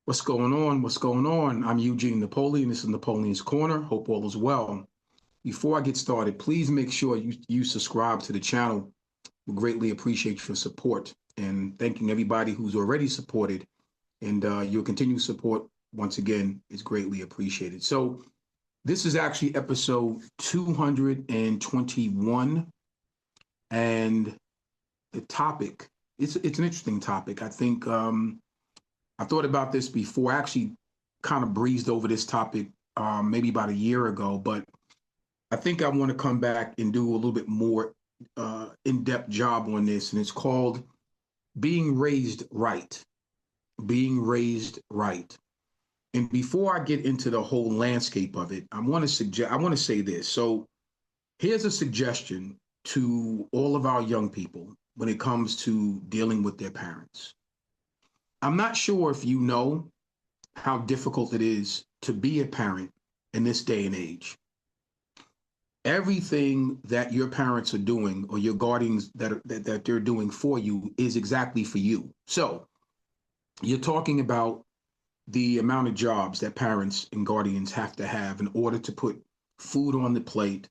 What's going on? What's going on? I'm Eugene Napoleon. This is Napoleon's Corner. Hope all is well. Before I get started, please make sure you subscribe to the channel. We greatly appreciate your support and thanking everybody who's already supported. And your continued support, once again, is greatly appreciated. So this is actually episode 221. And the topic, it's an interesting topic. I think I thought about this before. I actually kind of breezed over this topic maybe about a year ago, but I think I want to come back and do a little bit more in-depth job on this, and it's called being raised right. Being raised right. And before I get into the whole landscape of it, I want to say this. So here's a suggestion to all of our young people when it comes to dealing with their parents. I'm not sure if you know how difficult it is to be a parent in this day and age. Everything that your parents are doing or your guardians that they're doing for you is exactly for you. So you're talking about the amount of jobs that parents and guardians have to have in order to put food on the plate,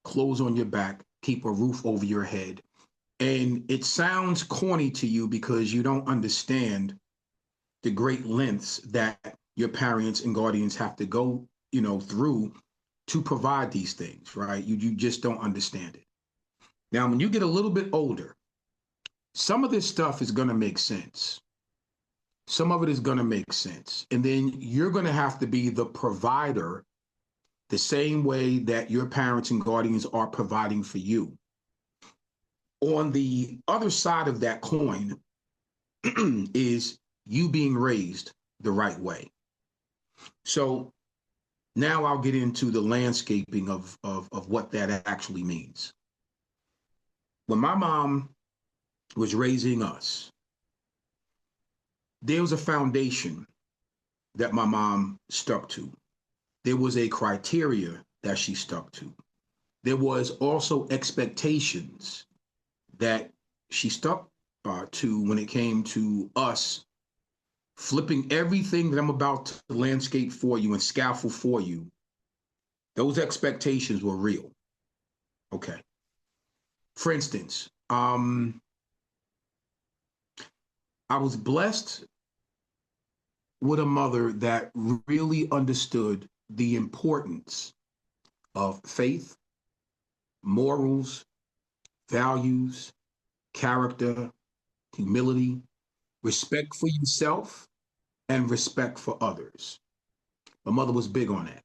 clothes on your back, keep a roof over your head. And it sounds corny to you because you don't understand the great lengths that your parents and guardians have to go, through to provide these things, right? You just don't understand it. Now, when you get a little bit older, some of this stuff is going to make sense. Some of it is going to make sense. And then you're going to have to be the provider the same way that your parents and guardians are providing for you. On the other side of that coin is you being raised the right way. So now I'll get into the landscaping of what that actually means. When my mom was raising us, there was a foundation that my mom stuck to. There was a criteria that she stuck to. There was also expectations that she stuck to when it came to us flipping everything that I'm about to landscape for you and scaffold for you. Those expectations were real. Okay. For instance, I was blessed with a mother that really understood the importance of faith, morals, values, character, humility, respect for yourself, and respect for others. My mother was big on that.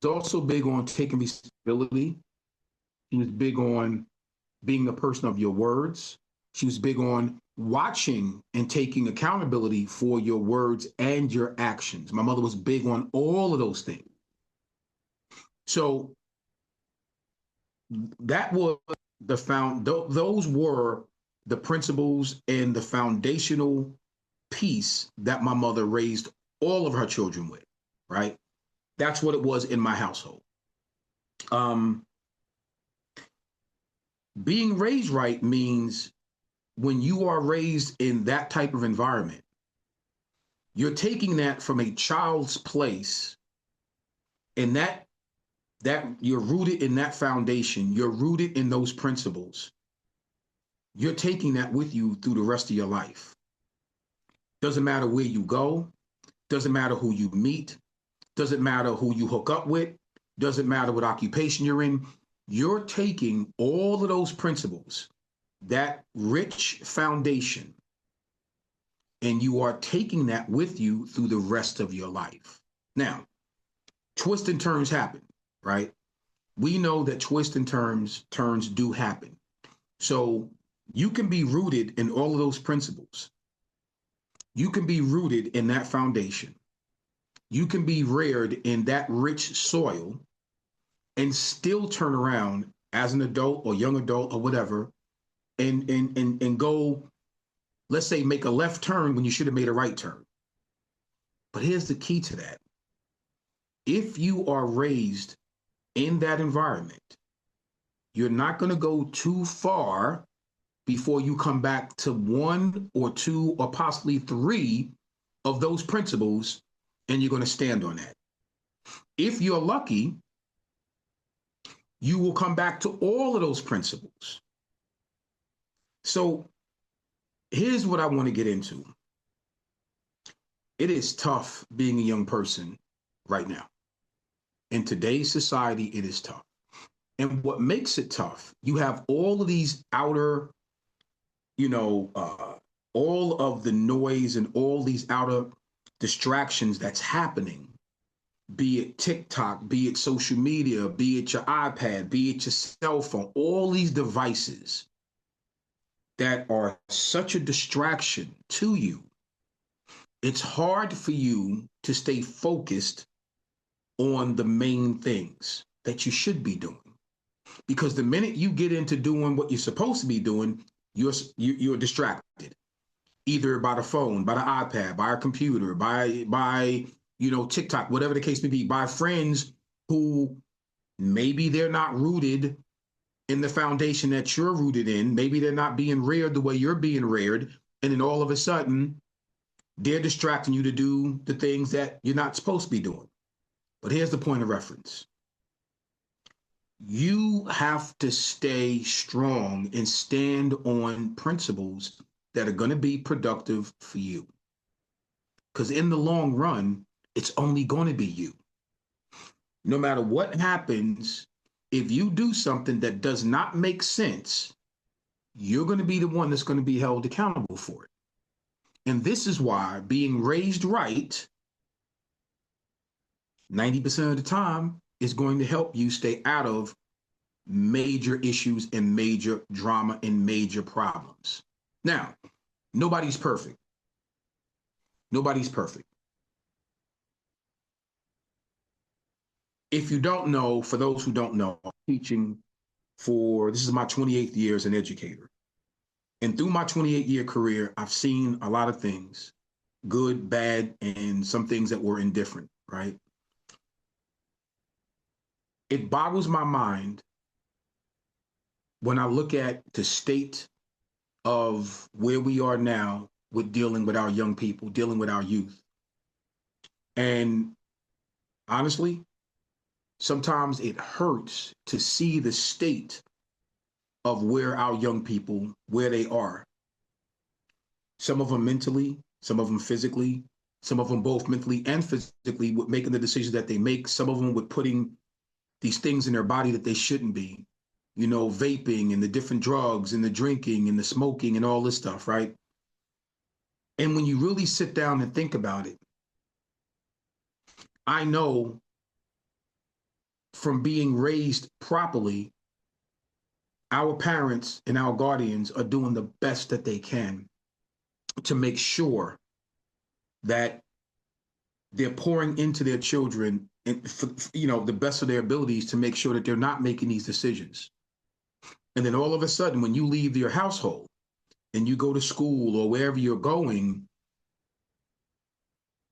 She was also big on taking responsibility. She was big on being a person of your words. She was big on watching and taking accountability for your words and your actions. My mother was big on all of those things. So that was those were the principles and the foundational piece that my mother raised all of her children with, right? That's what it was in my household. Being raised right means when you are raised in that type of environment, you're taking that from a child's place, and that you're rooted in that foundation, you're rooted in those principles. You're taking that with you through the rest of your life. Doesn't matter where you go, doesn't matter who you meet, doesn't matter who you hook up with, doesn't matter what occupation you're in. You're taking all of those principles, that rich foundation, and you are taking that with you through the rest of your life. Now, twists and turns happen, right? We know that twists and turns do happen. So you can be rooted in all of those principles. You can be rooted in that foundation. You can be reared in that rich soil and still turn around as an adult or young adult or whatever and go, let's say, make a left turn when you should have made a right turn. But here's the key to that. If you are raised in that environment, you're not going to go too far before you come back to one or two or possibly three of those principles, and you're going to stand on that. If you're lucky, you will come back to all of those principles. So here's what I want to get into. It is tough being a young person right now. In today's society, it is tough. And what makes it tough, you have all of these outer, you know, all of the noise and all these outer distractions that's happening, be it TikTok, be it social media, be it your iPad, be it your cell phone, all these devices that are such a distraction to you. It's hard for you to stay focused on the main things that you should be doing. Because the minute you get into doing what you're supposed to be doing, you're distracted, either by the phone, by the iPad, by a computer, by TikTok, whatever the case may be, by friends who maybe they're not rooted in the foundation that you're rooted in. Maybe they're not being reared the way you're being reared, and then all of a sudden they're distracting you to do the things that you're not supposed to be doing. But here's the point of reference. You have to stay strong and stand on principles that are going to be productive for you. Because in the long run, it's only going to be you. No matter what happens, if you do something that does not make sense, you're going to be the one that's going to be held accountable for it. And this is why being raised right 90% of the time is going to help you stay out of major issues and major drama and major problems. Now, nobody's perfect. Nobody's perfect. If you don't know, for those who don't know, I'm teaching this is my 28th year as an educator. And through my 28-year career, I've seen a lot of things, good, bad, and some things that were indifferent, right? It boggles my mind when I look at the state of where we are now with dealing with our young people, dealing with our youth. And honestly, sometimes it hurts to see the state of where our young people, where they are. Some of them mentally, some of them physically, some of them both mentally and physically with making the decisions that they make, some of them with putting these things in their body that they shouldn't be, vaping and the different drugs and the drinking and the smoking and all this stuff, right? And when you really sit down and think about it, I know from being raised properly, our parents and our guardians are doing the best that they can to make sure that they're pouring into their children and the best of their abilities to make sure that they're not making these decisions. And then all of a sudden, when you leave your household and you go to school or wherever you're going,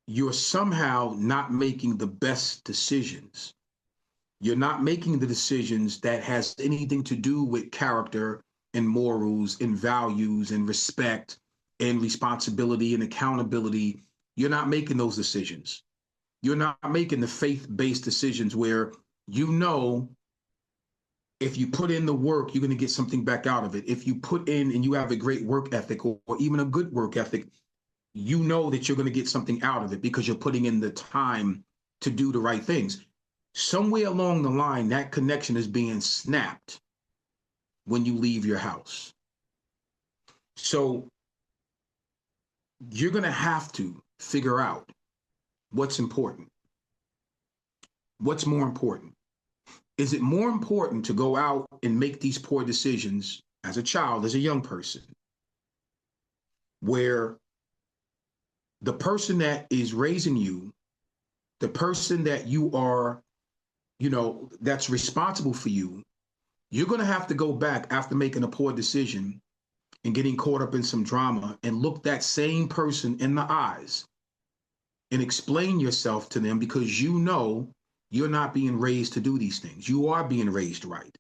you're somehow not making the best decisions. You're not making the decisions that has anything to do with character and morals and values and respect and responsibility and accountability. You're not making those decisions. You're not making the faith-based decisions where if you put in the work, you're going to get something back out of it. If you put in and you have a great work ethic or even a good work ethic, you know that you're going to get something out of it because you're putting in the time to do the right things. Somewhere along the line, that connection is being snapped when you leave your house. So you're going to have to figure out what's important. What's more important? Is it more important to go out and make these poor decisions as a child, as a young person, where the person that is raising you, the person that you are, that's responsible for you, you're going to have to go back after making a poor decision and getting caught up in some drama and look that same person in the eyes and explain yourself to them because you're not being raised to do these things. You are being raised right.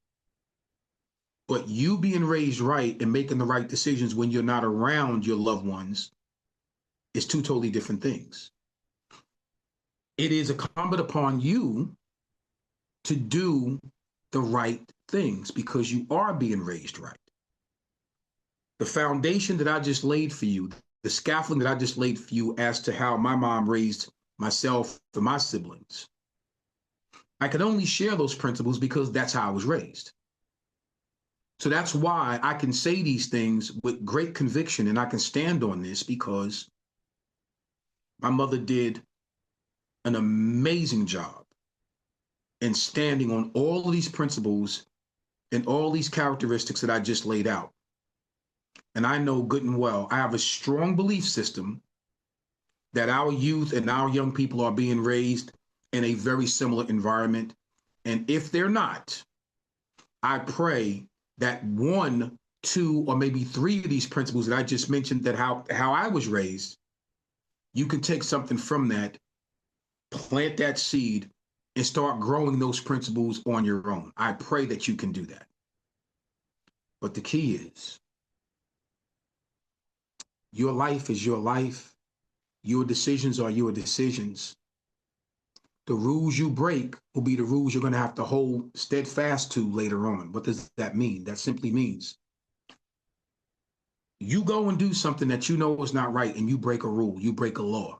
But you being raised right and making the right decisions when you're not around your loved ones is two totally different things. It is incumbent upon you to do the right things because you are being raised right. The foundation that I just laid for you, the scaffolding that I just laid for you as to how my mom raised myself and my siblings, I can only share those principles because that's how I was raised. So that's why I can say these things with great conviction, and I can stand on this because my mother did an amazing job in standing on all of these principles and all these characteristics that I just laid out. And I know good and well, I have a strong belief system that our youth and our young people are being raised in a very similar environment. And if they're not, I pray that one, two, or maybe three of these principles that I just mentioned, that how I was raised, you can take something from that, plant that seed, and start growing those principles on your own. I pray that you can do that. But the key is, your life is your life. Your decisions are your decisions. The rules you break will be the rules you're going to have to hold steadfast to later on. What does that mean? That simply means you go and do something that you know is not right, and you break a rule, you break a law.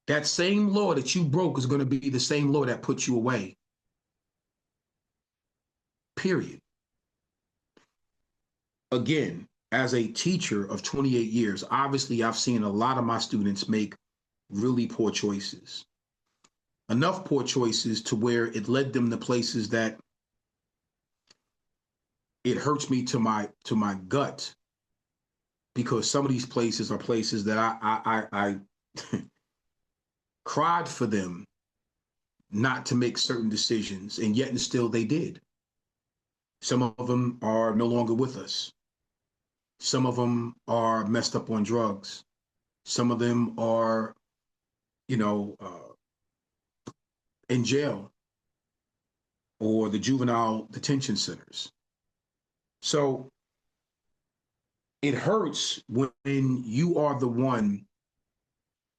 That same law that you broke is going to be the same law that puts you away. Period. Again, as a teacher of 28 years, obviously I've seen a lot of my students make really poor choices. Enough poor choices to where it led them to places that it hurts me to my gut, because some of these places are places that I cried for them not to make certain decisions, and yet and still they did. Some of them are no longer with us. Some of them are messed up on drugs. Some of them are, in jail or the juvenile detention centers. So it hurts when you are the one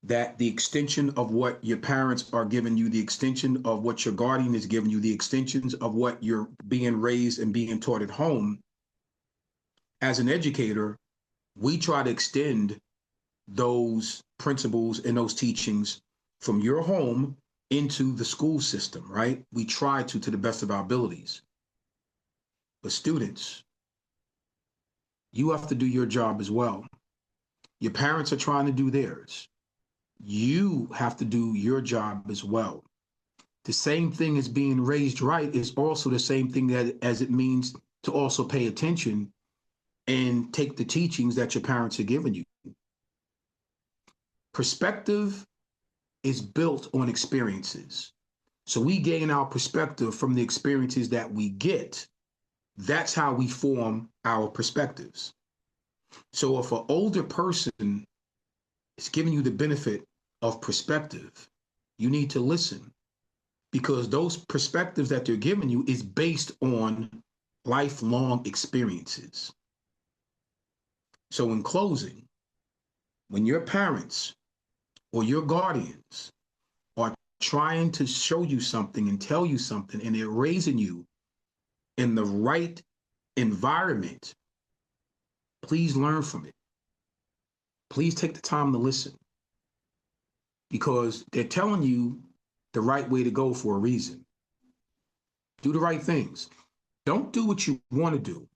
that the extension of what your parents are giving you, the extension of what your guardian is giving you, the extensions of what you're being raised and being taught at home. As an educator, we try to extend those principles and those teachings from your home into the school system, right? We try to the best of our abilities. But students, you have to do your job as well. Your parents are trying to do theirs. You have to do your job as well. The same thing as being raised right is also the same thing that as it means to also pay attention and take the teachings that your parents are giving you. Perspective is built on experiences. So we gain our perspective from the experiences that we get. That's how we form our perspectives. So if an older person is giving you the benefit of perspective, you need to listen, because those perspectives that they're giving you is based on lifelong experiences. So in closing, when your parents or your guardians are trying to show you something and tell you something, and they're raising you in the right environment, please learn from it. Please take the time to listen, because they're telling you the right way to go for a reason. Do the right things. Don't do what you want to do.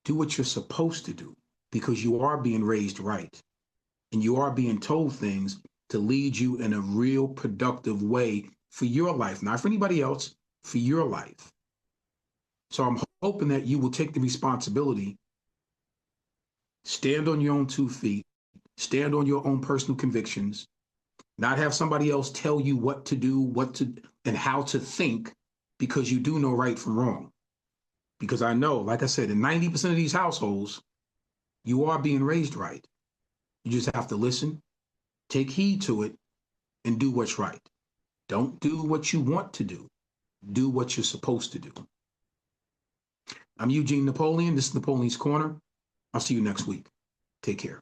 Do what you're supposed to do, because you are being raised right, and you are being told things to lead you in a real productive way for your life, not for anybody else, for your life. So I'm hoping that you will take the responsibility, stand on your own 2 feet, stand on your own personal convictions, not have somebody else tell you what to do, and how to think, because you do know right from wrong. Because I know, like I said, in 90% of these households, you are being raised right. You just have to listen, take heed to it, and do what's right. Don't do what you want to do. Do what you're supposed to do. I'm Eugene Napoleon. This is Napoleon's Corner. I'll see you next week. Take care.